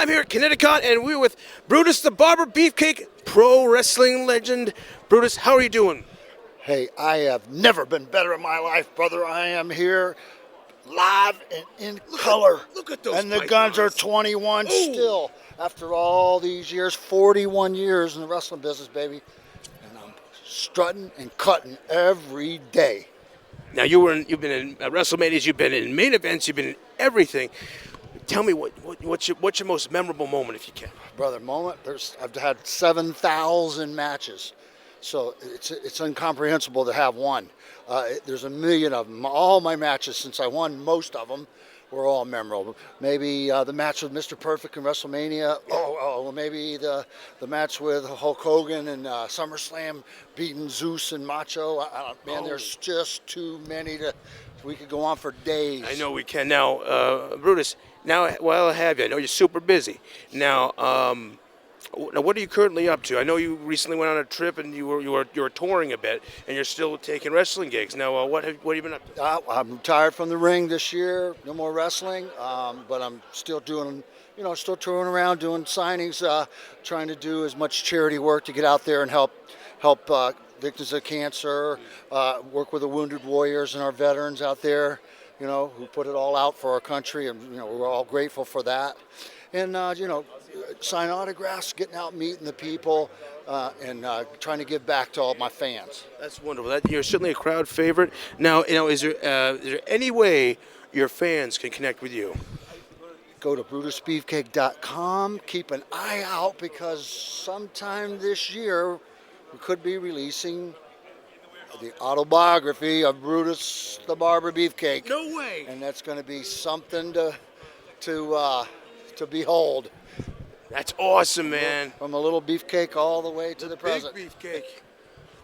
I'm here at Connecticut, and we're with Brutus the Barber, Beefcake, pro wrestling legend. Brutus, how are you doing? Hey, I have never been better in my life, brother. I am here live and in color. Look at those And the pythons. guns are 21 still. After all these years, 41 years in the wrestling business, baby. And I'm strutting and cutting every day. Now, you've been in WrestleManias, you've been in main events, you've been in everything. Tell me what's your most memorable moment, if you can. Brother, I've had 7,000 matches. So it's incomprehensible to have one. There's a million of them. All my matches, since I won most of them, were all memorable. Maybe the match with Mr. Perfect in WrestleMania. Maybe the match with Hulk Hogan and SummerSlam beating Zeus and Macho. There's just too many we could go on for days. I know we can. Now, Brutus, while I have you, I know you're super busy. Now, what are you currently up to? I know you recently went on a trip and you were touring a bit, and you're still taking wrestling gigs. Now, what have you been up to? I'm retired from the ring this year. No more wrestling, but I'm still doing, still touring around, doing signings, trying to do as much charity work to get out there and help victims of cancer, work with the wounded warriors and our veterans out there, who put it all out for our country, and we're all grateful for that. And sign autographs, getting out, meeting the people, and trying to give back to all my fans. That's wonderful. You're certainly a crowd favorite. Now, is there any way your fans can connect with you? Go to BrutusBeefcake.com. Keep an eye out, because sometime this year we could be releasing the autobiography of Brutus the Barber Beefcake. No way. And that's going to be something to behold. That's awesome, man. From a little beefcake all the way to the present. Big beefcake.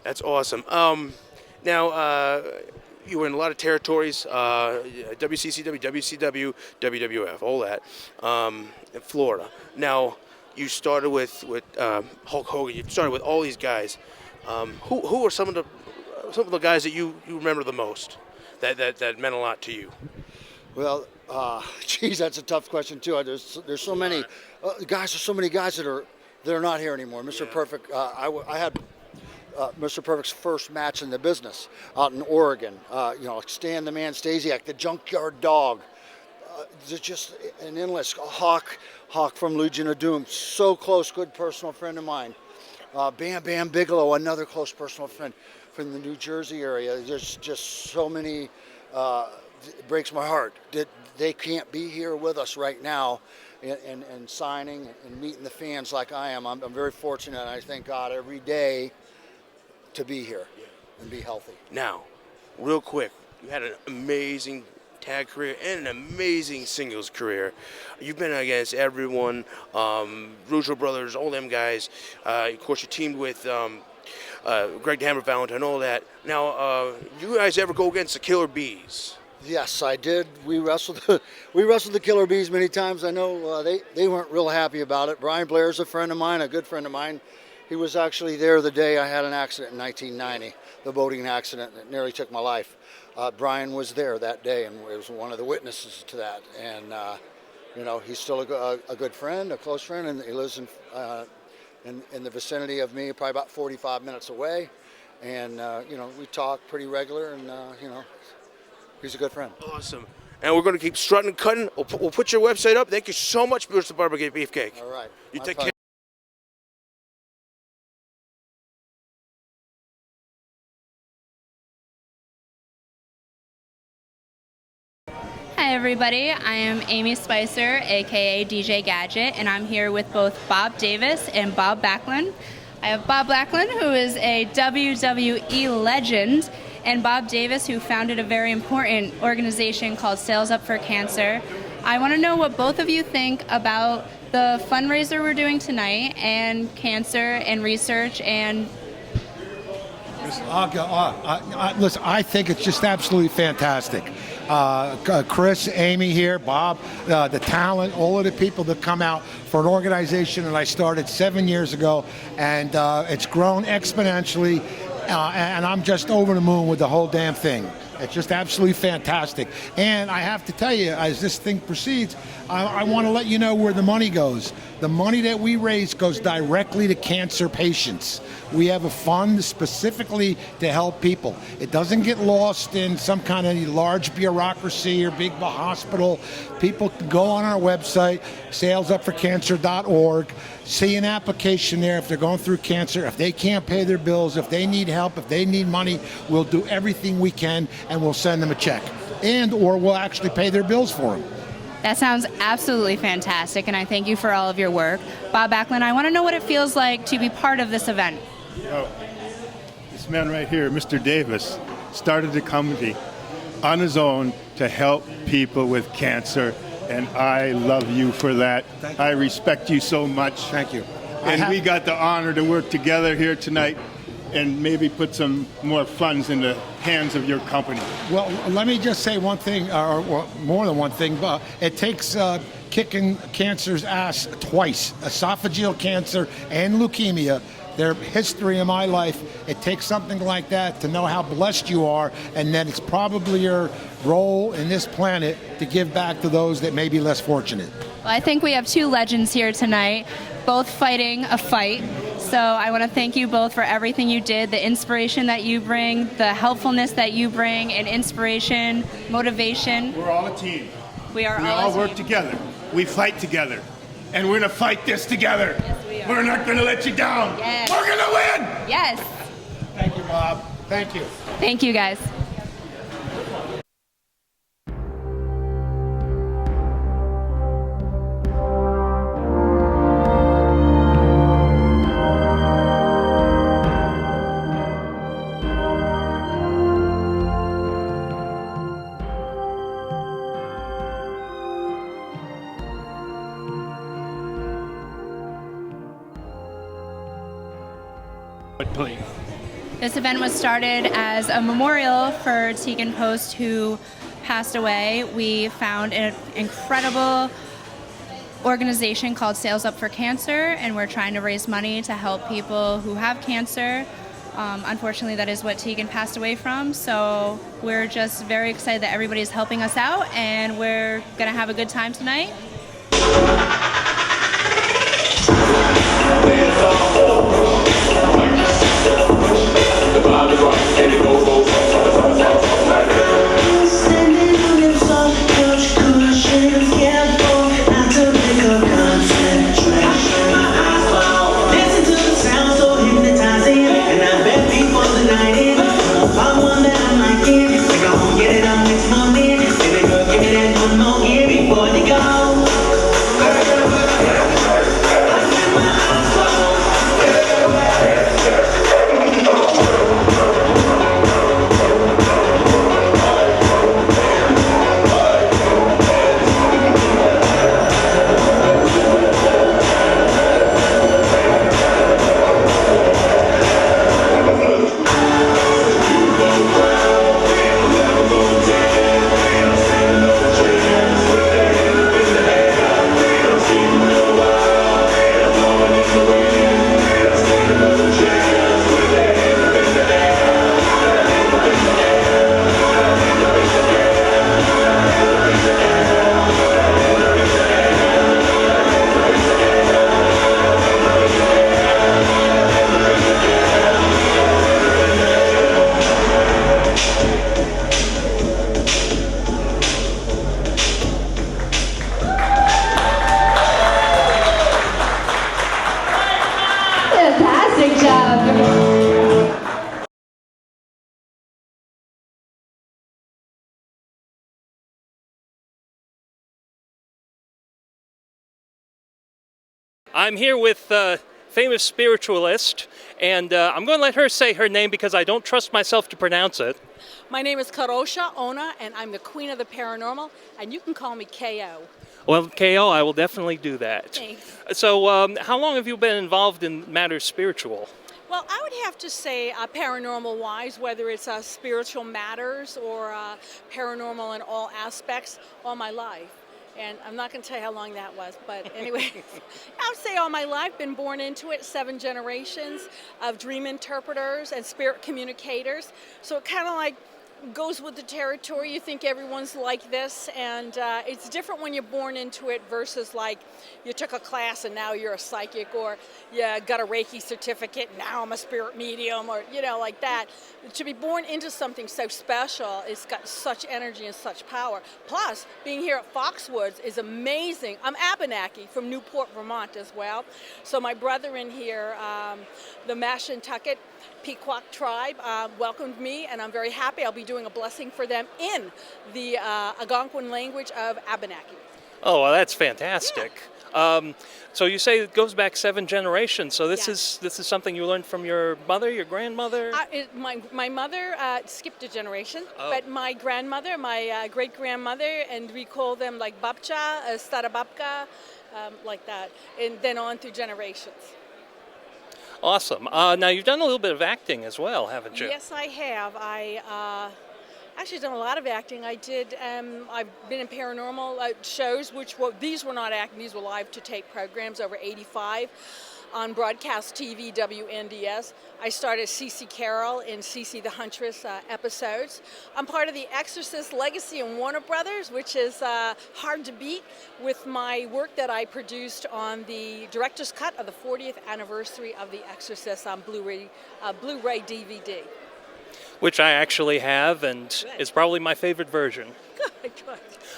That's awesome. Now, you were in a lot of territories, WCCW, WCW, WWF, all that, in Florida. Now, you started with Hulk Hogan. You started with all these guys. Who are some of the guys that you remember the most that meant a lot to you? Well, geez, that's a tough question too. There's so many guys. There's so many guys that are not here anymore. Mr. Perfect. I had Mr. Perfect's first match in the business out in Oregon. Stan the Man Stasiak, the Junkyard Dog. There's just an endless Hawk from Legion of Doom. So close, good personal friend of mine. Bam Bam Bigelow, another close personal friend from the New Jersey area. There's just so many. It breaks my heart that they can't be here with us right now and signing and meeting the fans like I am. I'm very fortunate, and I thank God every day to be here and be healthy. Now, real quick, you had an amazing tag career and an amazing singles career. You've been against everyone, Russo Brothers, all them guys. Of course, you teamed with Greg the Hammer Valentine, all that. Now, you guys ever go against the Killer Bees? Yes, I did. We wrestled the Killer Bees many times. I know they weren't real happy about it. Brian Blair's a friend of mine, a good friend of mine. He was actually there the day I had an accident in 1990, the boating accident that nearly took my life. Brian was there that day and was one of the witnesses to that. And he's still a good friend, a close friend, and he lives in the vicinity of me, probably about 45 minutes away. And we talk pretty regular, and he's a good friend. Awesome. And we're going to keep strutting and cutting. We'll put your website up. Thank you so much, Brutus the Barber Beefcake. All right. You take care. Hi everybody, I am Amy Spicer, aka DJ Gadget, and I'm here with both Bob Davis and Bob Backlund. I have Bob Backlund, who is a WWE legend, and Bob Davis, who founded a very important organization called Sales Up for Cancer. I want to know what both of you think about the fundraiser we're doing tonight and cancer and research and... Listen, I think it's just absolutely fantastic. Chris, Amy here, Bob, the talent, all of the people that come out for an organization that I started 7 years ago, and it's grown exponentially, and I'm just over the moon with the whole damn thing. It's just absolutely fantastic. And I have to tell you, as this thing proceeds, I want to let you know where the money goes. The money that we raise goes directly to cancer patients. We have a fund specifically to help people. It doesn't get lost in some kind of large bureaucracy or big hospital. People can go on our website, salesupforcancer.org, see an application there if they're going through cancer. If they can't pay their bills, if they need help, if they need money, we'll do everything we can and we'll send them a check. And or we'll actually pay their bills for them. That sounds absolutely fantastic, and I thank you for all of your work. Bob Backlund, I want to know what it feels like to be part of this event. Oh, this man right here, Mr. Davis, started the company on his own to help people with cancer, and I love you for that. I respect you so much. Thank you. And we got the honor to work together here tonight and maybe put some more funds in the hands of your company. Well, let me just say one thing, or more than one thing, but it takes kicking cancer's ass twice, esophageal cancer and leukemia. Their history in my life, it takes something like that to know how blessed you are, and that it's probably your role in this planet to give back to those that may be less fortunate. Well, I think we have two legends here tonight, both fighting a fight. So I want to thank you both for everything you did, the inspiration that you bring, the helpfulness that you bring, and inspiration, motivation. We're all a team. We all work together. We fight together. And we're going to fight this together. Yes, we are. We're not going to let you down. Yes. We're going to win. Yes. Thank you, Bob. Thank you. Thank you, guys. Please. This event was started as a memorial for Tegan Post, who passed away. We found an incredible organization called Sales Up for Cancer, and we're trying to raise money to help people who have cancer. Unfortunately, that is what Tegan passed away from, so we're just very excited that everybody's helping us out, and we're going to have a good time tonight. I'm here with famous spiritualist, and I'm going to let her say her name because I don't trust myself to pronounce it. My name is Karosha Ona, and I'm the queen of the paranormal, and you can call me KO. Well, KO, I will definitely do that. Thanks. So, how long have you been involved in matters spiritual? Well, I would have to say paranormal-wise, whether it's spiritual matters or paranormal in all aspects, all my life. And I'm not going to tell you how long that was, but anyway, I would say all my life, been born into it, 7 generations of dream interpreters and spirit communicators. So it kind of like goes with the territory. You think everyone's like this, and it's different when you're born into it versus like you took a class and now you're a psychic, or you got a Reiki certificate and now I'm a spirit medium, or like that. To be born into something so special, it's got such energy and such power. Plus, being here at Foxwoods is amazing. I'm Abenaki from Newport, Vermont as well. So my brother in here, the Mashantucket Pequot tribe, welcomed me, and I'm very happy. I'll be doing a blessing for them in the Algonquin language of Abenaki. Oh, well, that's fantastic. Yeah. So you say it goes back 7 generations. So this is something you learned from your mother, your grandmother? My mother skipped a generation, but my grandmother, my great-grandmother, and we call them like babcha, starababka, like that, and then on through generations. Awesome. Now, you've done a little bit of acting as well, haven't you? Yes, I have. I actually done a lot of acting. I did. I've been in paranormal shows, these were not acting. These were live-to-tape programs over 85 on broadcast TV, WNDS. I started CC Carroll in CC the Huntress episodes. I'm part of the Exorcist Legacy in Warner Brothers, which is hard to beat, with my work that I produced on the director's cut of the 40th anniversary of The Exorcist on Blu-ray DVD. Which I actually have, and is probably my favorite version. Good.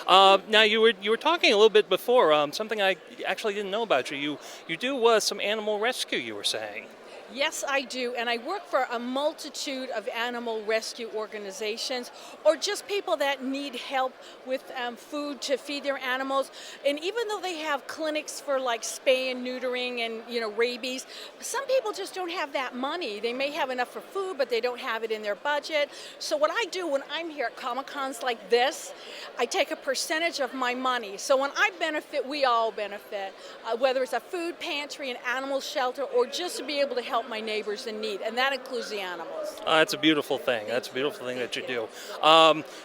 Now you were talking a little bit before, something I actually didn't know about you. You do some animal rescue, you were saying. Yes, I do, and I work for a multitude of animal rescue organizations, or just people that need help with food to feed their animals. And even though they have clinics for like spay and neutering and rabies, some people just don't have that money. They may have enough for food, but they don't have it in their budget. So what I do when I'm here at Comic-Cons like this, I take a percentage of my money. So when I benefit, we all benefit, whether it's a food pantry, an animal shelter, or just to be able to help my neighbors in need, and that includes the animals. That's a beautiful thing. That's a beautiful thing that you do.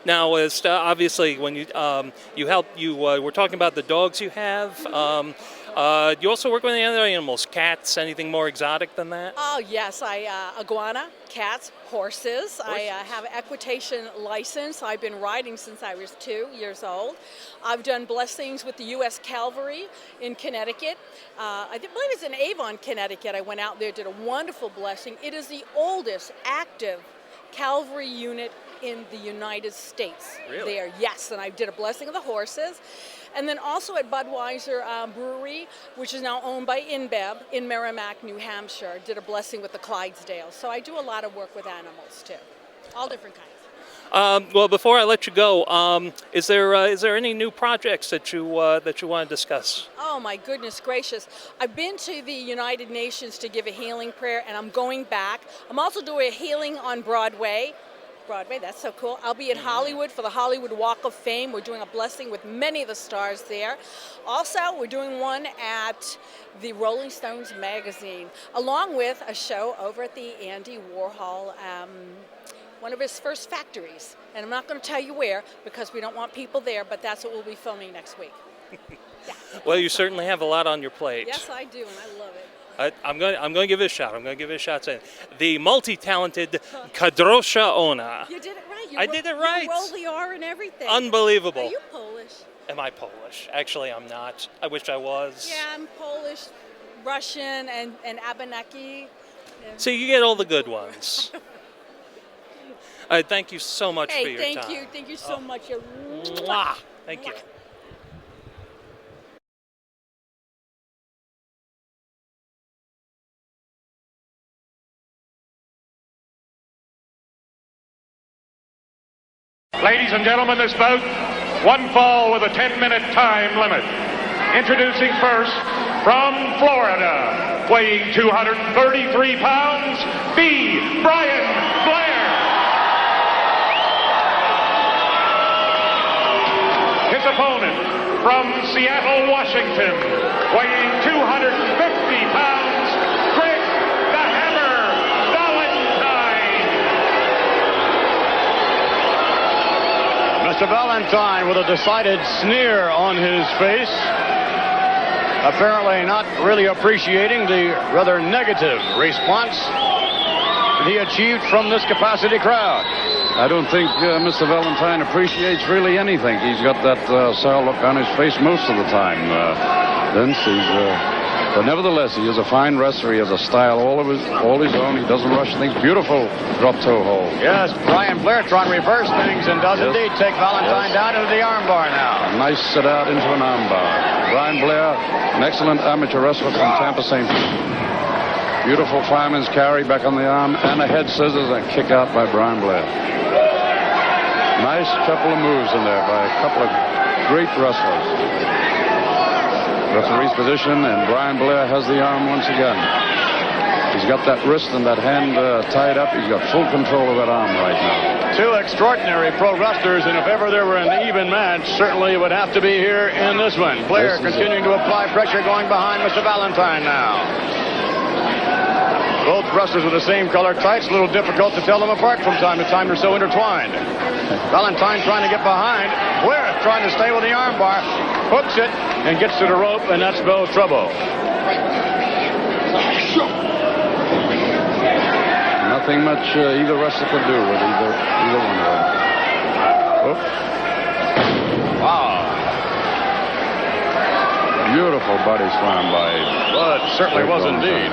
Now, as obviously, when you help, we're talking about the dogs you have. You also work with any other animals, cats, anything more exotic than that? Oh yes, iguana, cats, horses. I have an equitation license. I've been riding since I was 2 years old. I've done blessings with the U.S. Cavalry in Connecticut. I believe it's in Avon, Connecticut. I went out there, did a wonderful blessing. It is the oldest active cavalry unit in the United States. Really? There, yes, and I did a blessing of the horses. And then also at Budweiser Brewery, which is now owned by InBev in Merrimack, New Hampshire, did a blessing with the Clydesdales. So I do a lot of work with animals too, all different kinds. Well, before I let you go, is there any new projects that you want to discuss? Oh my goodness gracious! I've been to the United Nations to give a healing prayer, and I'm going back. I'm also doing a healing on Broadway, that's so cool. I'll be in Hollywood for the Hollywood Walk of Fame. We're doing a blessing with many of the stars there. Also, we're doing one at the Rolling Stones magazine, along with a show over at the Andy Warhol, one of his first factories. And I'm not going to tell you where because we don't want people there, but that's what we'll be filming next week. Yeah. Well, you certainly have a lot on your plate. Yes, I do, and I love it. I'm going to give it a shot. Saying the multi-talented Kadrosha Ona. You did it right. I did it right. You rolled the R and everything. Unbelievable. Are you Polish? Am I Polish? Actually, I'm not. I wish I was. Yeah, I'm Polish, Russian, and Abenaki. Yeah. So you get all the good ones. Thank you so much for your time. Thank you so much. Mwah. Thank you. Ladies and gentlemen, this bout, one fall with a 10-minute time limit. Introducing first, from Florida, weighing 233 pounds, B. Brian Blair. His opponent, from Seattle, Washington, weighing 250 pounds, Greg the Hammer Valentine. Mr. Valentine with a decided sneer on his face, apparently not really appreciating the rather negative response that he achieved from this capacity crowd. I don't think Mr. Valentine appreciates really anything. He's got that sour look on his face most of the time. Vince, but nevertheless, he is a fine wrestler. He has a style all his own. He doesn't rush things. Beautiful drop toe hold. Yes, Brian Blair trying to reverse things and does indeed take Valentine down into the armbar now. A nice sit out into an armbar. Brian Blair, an excellent amateur wrestler from Tampa, St. Beautiful fireman's carry back on the arm and a head scissors and kick out by Brian Blair. Nice couple of moves in there by a couple of great wrestlers. Referee's position, and Brian Blair has the arm once again. He's got that wrist and that hand tied up. He's got full control of that arm right now. Two extraordinary pro wrestlers, and if ever there were an even match, certainly it would have to be here in this one. Blair continuing to apply pressure, going behind Mr. Valentine now. Both wrestlers with the same color tights. A little difficult to tell them apart from time to time. They're so intertwined. Valentine trying to get behind. Blair trying to stay with the armbar. Hooks it and gets to the rope, and that's no trouble. Nothing much either wrestler could do with either one of them. Oops. Wow. Beautiful body slam by. Well, it certainly was indeed.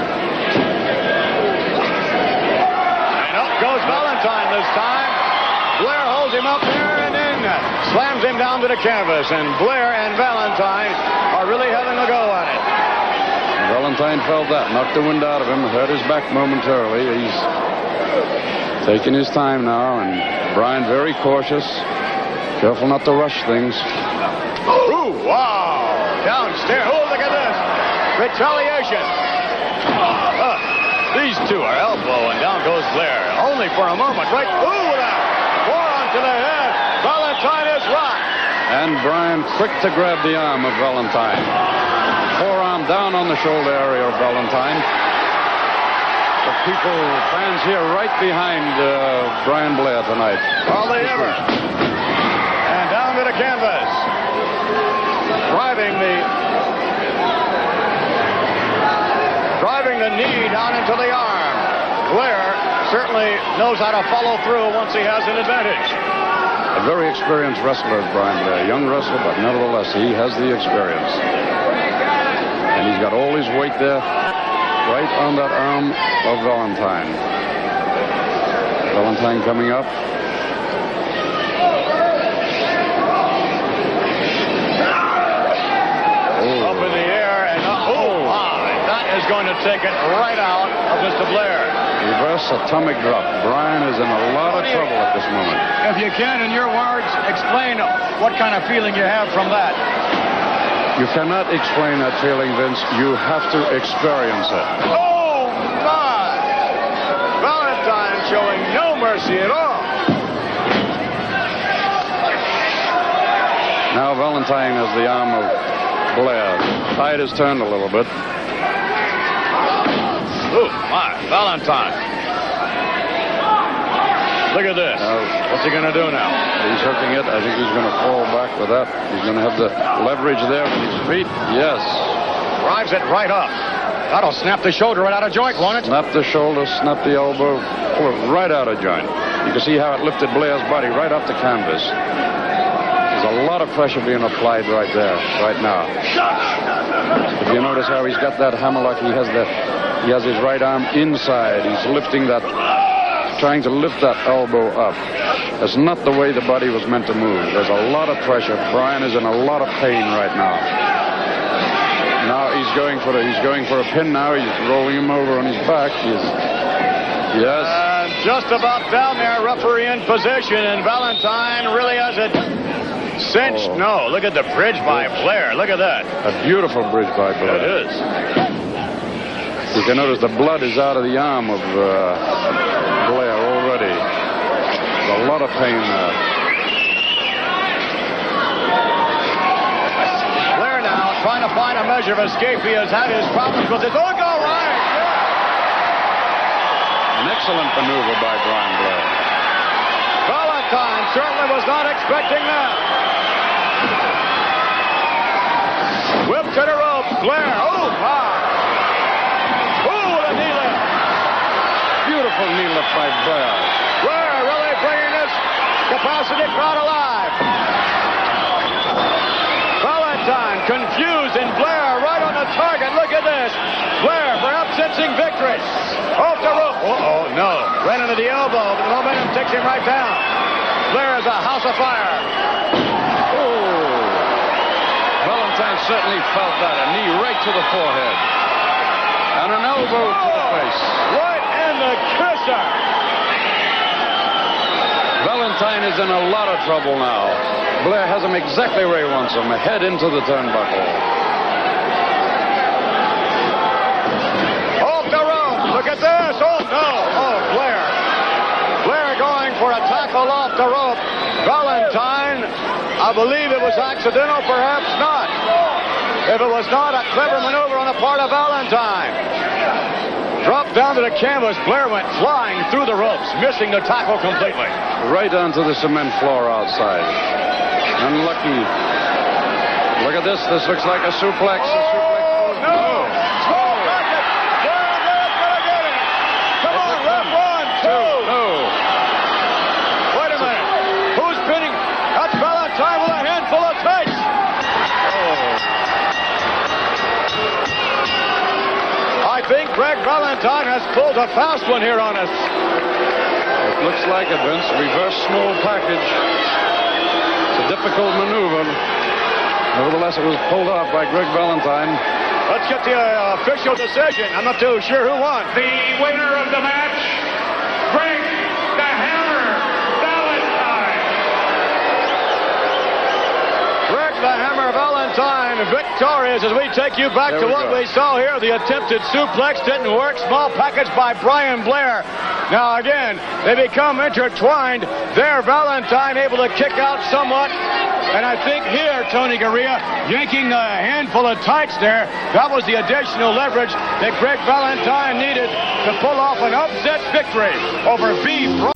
And up goes Valentine this time. Blair holds him up there and then slams him down to the canvas. And Blair and Valentine are really having a go at it. Valentine felt that, knocked the wind out of him, hurt his back momentarily. He's taking his time now, and Brian very cautious, careful not to rush things. Ooh, wow! Downstairs. Oh, look at this! Retaliation. These two are elbow, and down goes Blair. Only for a moment, right? Ooh, that forearm to the head. Valentine is rocked. And Brian quick to grab the arm of Valentine. Forearm down on the shoulder area of Valentine. The fans here right behind Brian Blair tonight. Hardly ever. And down to the canvas. Driving the knee down into the arm. Blair certainly knows how to follow through once he has an advantage. A very experienced wrestler is Brian Blair. Young wrestler, but nevertheless, he has the experience. And he's got all his weight there, right on that arm of Valentine. Valentine coming up. Up in the air and up. Oh, my. That is going to take it right out of Mr. Blair. Reverse atomic drop. Brian is in a lot of trouble at this moment. If you can, in your words, explain what kind of feeling you have from that. You cannot explain that feeling, Vince. You have to experience it. Oh, my! Valentine showing no mercy at all. Now Valentine has the arm of Blair. Tide has turned a little bit. Oh, my. Valentine. Look at this. What's he going to do now? He's hooking it. I think he's going to fall back with that. He's going to have the leverage there with his feet. Yes. Drives it right up. That'll snap the shoulder right out of joint, won't it? Snap the shoulder, snap the elbow, pull it right out of joint. You can see how it lifted Blair's body right off the canvas. There's a lot of pressure being applied right there, right now. If you notice how he's got that hammerlock, he has his right arm inside. He's lifting that, trying to lift that elbow up. That's not the way the body was meant to move. There's a lot of pressure. Brian is in a lot of pain right now. Now he's going for a pin now. He's rolling him over on his back. Yes. Just about down there, referee in position, and Valentine really has it cinched. Oh. No, look at the bridge by Blair. Look at that. A beautiful bridge by Blair. It is. You can notice the blood is out of the arm of Blair already. There's a lot of pain there. Blair now trying to find a measure of escape. He has had his problems with it. Oh, go right. An excellent maneuver by Brian Blair. Valentine certainly was not expecting that. Whip to the rope. Blair. Oh, my. Oh, the knee lift. Beautiful knee lift by Blair. Blair really bringing this capacity crowd alive. Valentine confused and Blair right on the target. Look at this. Blair perhaps cinching victory. Off the rope. Uh-oh, no. Ran into the elbow, but the momentum takes him right down. Blair is a house of fire. Ooh. Valentine certainly felt that. A knee right to the forehead. And an elbow to the face. Right in the kisser. Valentine is in a lot of trouble now. Blair has him exactly where he wants him, head into the turnbuckle. Off the rope. Look at this. Oh, no. Oh, Blair. Blair going for a tackle off the rope. Valentine, I believe it was accidental, perhaps not. If it was not, a clever maneuver on the part of Valentine. Dropped down to the canvas. Blair went flying through the ropes, missing the tackle completely. Right onto the cement floor outside. Unlucky. Look at this. This looks like a suplex. Oh, no. Small bracket. Blair's going to get it. Come on, ref. 1, 2. No. Wait a minute. Who's pinning? That's Valentine with a handful of takes. I think Greg Valentine has pulled a fast one here on us. It looks like it, Vince. Reverse small package. It's a difficult maneuver. Nevertheless, it was pulled off by Greg Valentine. Let's get the official decision. I'm not too sure who won. The winner of the match, Greg the Hammer Valentine. Greg the Hammer Valentine victorious as we take you back to what we saw here. The attempted suplex didn't work. Small package by Brian Blair. Now again, they become intertwined. There, Valentine able to kick out somewhat. And I think here, Tony Garea, yanking a handful of tights there, that was the additional leverage that Greg Valentine needed to pull off an upset victory over Beef.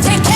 Take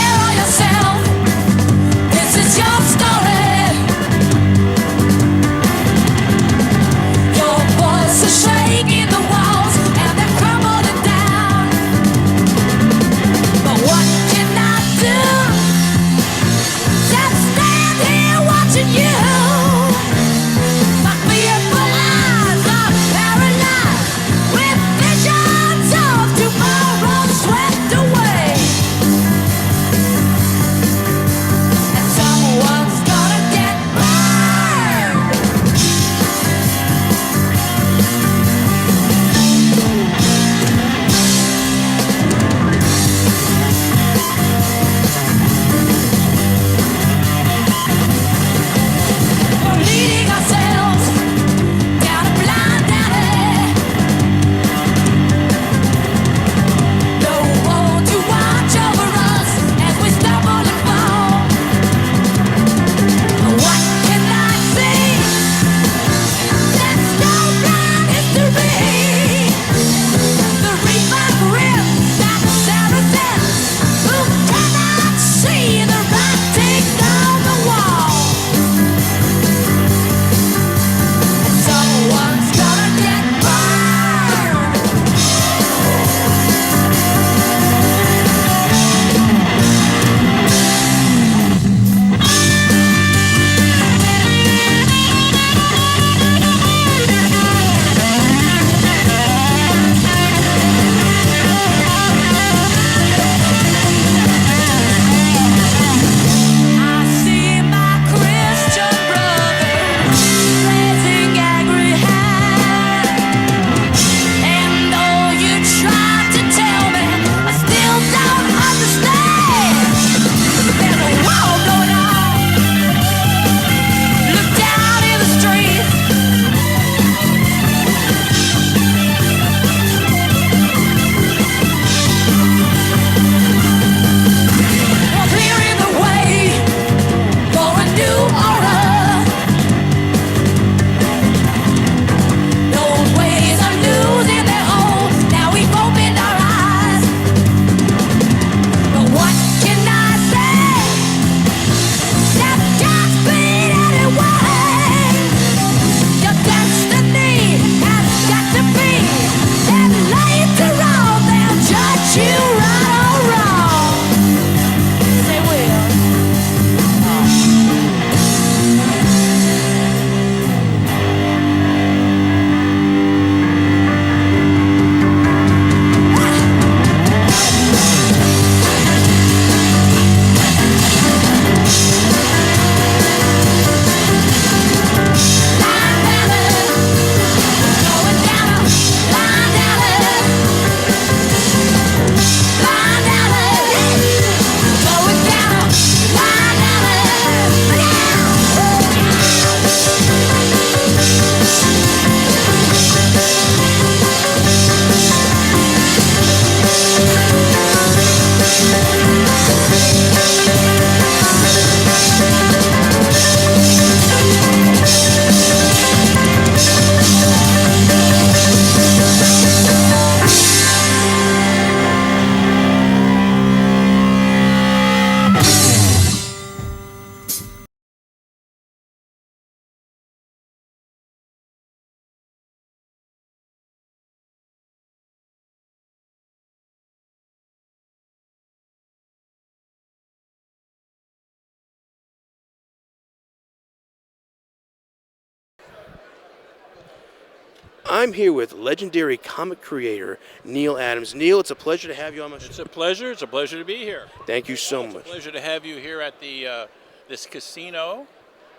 I'm here with legendary comic creator Neal Adams. Neal, it's a pleasure to have you on my show. It's a pleasure. It's a pleasure to be here. Thank you so It's much. a pleasure to have you here at the this casino,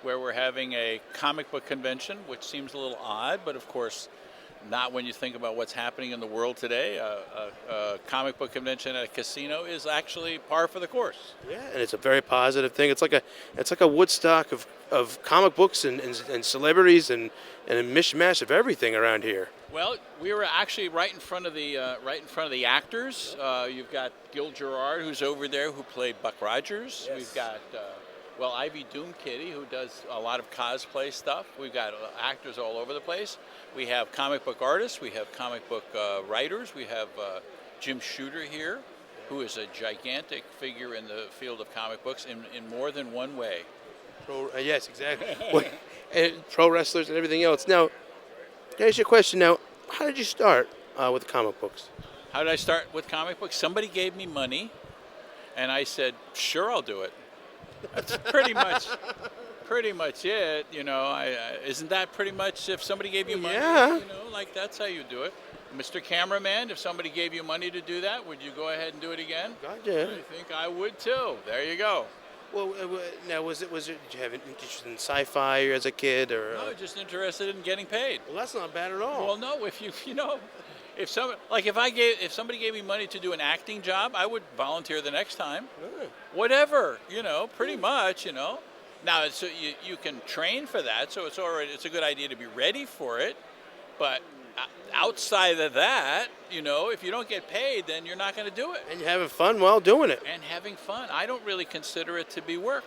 where we're having a comic book convention, which seems a little odd, but of course, not when you think about what's happening in the world today. A comic book convention at a casino is actually par for the course. Yeah, and it's a very positive thing. It's like a Woodstock of comic books and celebrities and a mishmash of everything around here. Well, we were actually right in front of the actors. You've got Gil Gerard, who's over there, who played Buck Rogers. Yes. We've got Ivy Doom Kitty, who does a lot of cosplay stuff. We've got actors all over the place. We have comic book artists. We have comic book writers. We have Jim Shooter here, who is a gigantic figure in the field of comic books in more than one way. Yes, exactly. And pro wrestlers and everything else. Now, can I ask you a question? Now, how did you start with comic books? How did I start with comic books? Somebody gave me money, and I said, sure, I'll do it. That's pretty much it. You know, isn't that pretty much if somebody gave you money? Yeah. You know, like that's how you do it. Mr. Cameraman, if somebody gave you money to do that, would you go ahead and do it again? Gotcha. I think I would too. There you go. Well, now did you have an interest in sci-fi as a kid or? No, just interested in getting paid. Well, that's not bad at all. Well, no, if if somebody gave me money to do an acting job, I would volunteer the next time. Good. Whatever, pretty much, Now, so you can train for that, so it's a good idea to be ready for it. But outside of that, if you don't get paid, then you're not going to do it. And you're having fun while doing it. And having fun. I don't really consider it to be work.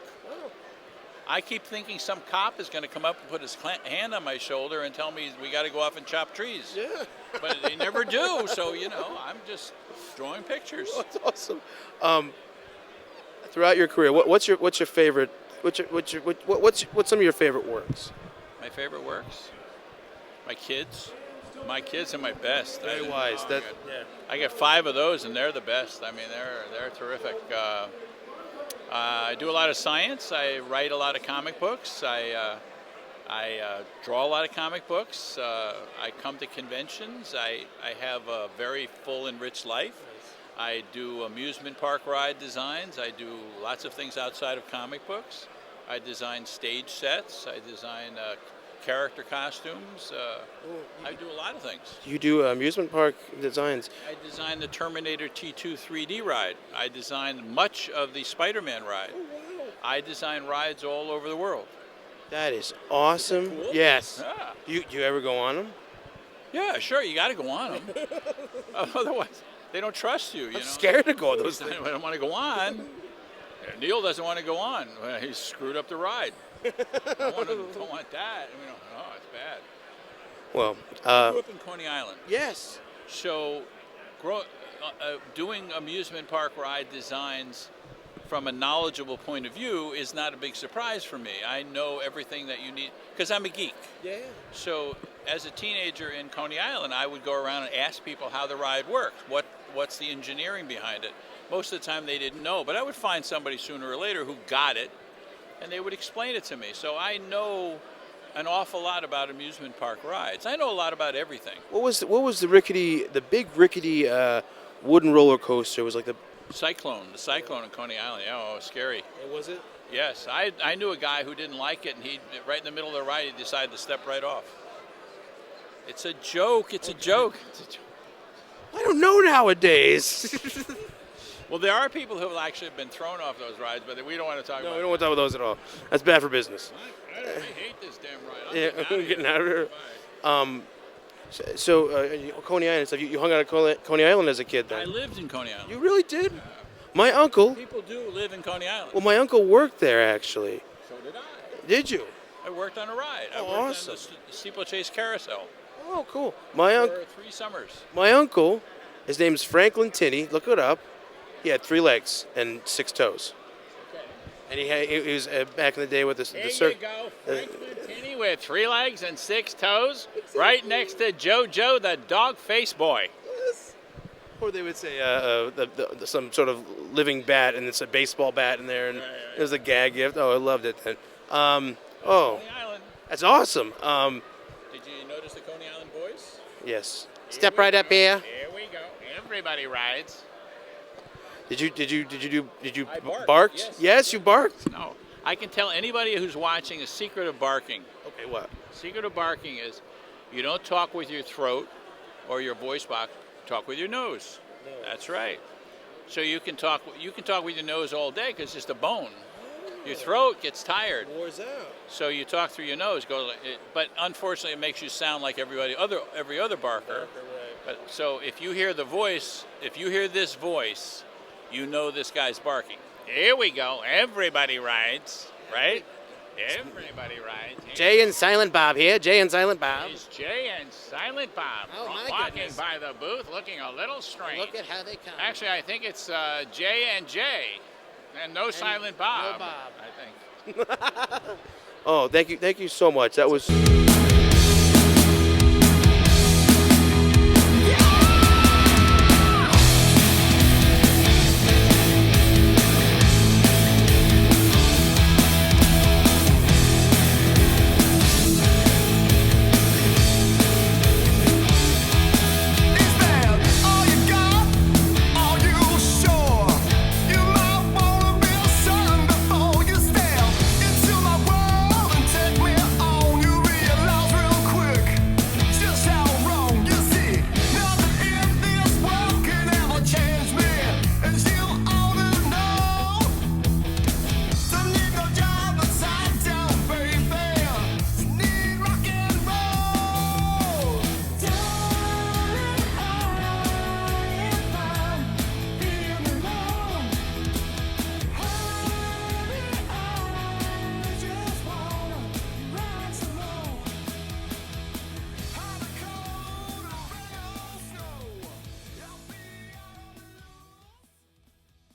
I keep thinking some cop is going to come up and put his hand on my shoulder and tell me we got to go off and chop trees. Yeah. But they never do. So I'm just drawing pictures. Oh, that's awesome. Throughout your career, what's your favorite? What's some of your favorite works? My favorite works. My kids. My kids are my best. Very wise. I get 5 of those, and they're the best. I mean, they're terrific. I do a lot of science. I write a lot of comic books. I draw a lot of comic books. I come to conventions. I have a very full and rich life. I do amusement park ride designs. I do lots of things outside of comic books. I design stage sets. I design character costumes. I do a lot of things. You do amusement park designs. I designed the Terminator T2 3D ride. I designed much of the Spider-Man ride. Oh, wow. I design rides all over the world. That is awesome. Cool? Yes. Yeah. You ever go on them? Yeah, sure. You got to go on them. Otherwise, they don't trust you. I'm scared to go on those things. I don't want to go on. Neal doesn't want to go on. Well, he's screwed up the ride. don't want that. It's bad. Well, I grew up in Coney Island. Yes. So, doing amusement park ride designs from a knowledgeable point of view is not a big surprise for me. I know everything that you need because I'm a geek. Yeah. So, as a teenager in Coney Island, I would go around and ask people how the ride worked. What's the engineering behind it? Most of the time they didn't know, but I would find somebody sooner or later who got it, and they would explain it to me. So I know an awful lot about amusement park rides. I know a lot about everything. What was the big rickety wooden roller coaster? It was like the Cyclone in Coney Island. Yeah, it was scary. Was it? Yes, I knew a guy who didn't like it, and he right in the middle of the ride, he decided to step right off. It's a joke. It's a joke. I don't know nowadays. Well, there are people who have actually been thrown off those rides, but we don't want to talk about No, we don't want to talk about those at all. That's bad for business. I hate this damn ride. I'm Getting out of here. So Coney Island stuff. You hung out at Coney Island as a kid, then? I lived in Coney Island. You really did? My uncle. People do live in Coney Island. Well, my uncle worked there actually. So did I. Did you? I worked on a ride. I worked awesome. on the steeplechase carousel. Oh, cool. For 3 summers. My uncle, his name's Franklin Tinney. Look it up. He had 3 legs and 6 toes. Okay. And he was back in the day with the There you go, Franklin Tinney with 3 legs and 6 toes, right next to JoJo, the dog-faced boy. Or they would say some sort of living bat, and it's a baseball bat in there, and it was a gag gift. Oh, I loved it then. Coney Island. That's awesome. Did you notice the Coney Island boys? Yes. Step right up here. Here we go. Everybody rides. Did you I barked, bark? yes. Yes, you barked. No, I can tell anybody who's watching a secret of barking. Okay, what? Secret of barking is you don't talk with your throat or your voice box. Talk with your nose. That's right. So you can talk with your nose all day because it's just a bone. Your throat gets tired. Wars out. So you talk through your nose. But unfortunately, it makes you sound like every other barker. But so if you hear this voice, you know this guy's barking. Here we go. Everybody rides, right? Everybody rides. Jay and Silent Bob here. Jay and Silent Bob. It's Jay and Silent Bob walking by the booth, looking a little strange. Look at how they come. Actually, I think it's Jay and Jay, and no Silent Bob. No Bob. I think. Oh, thank you so much. That was.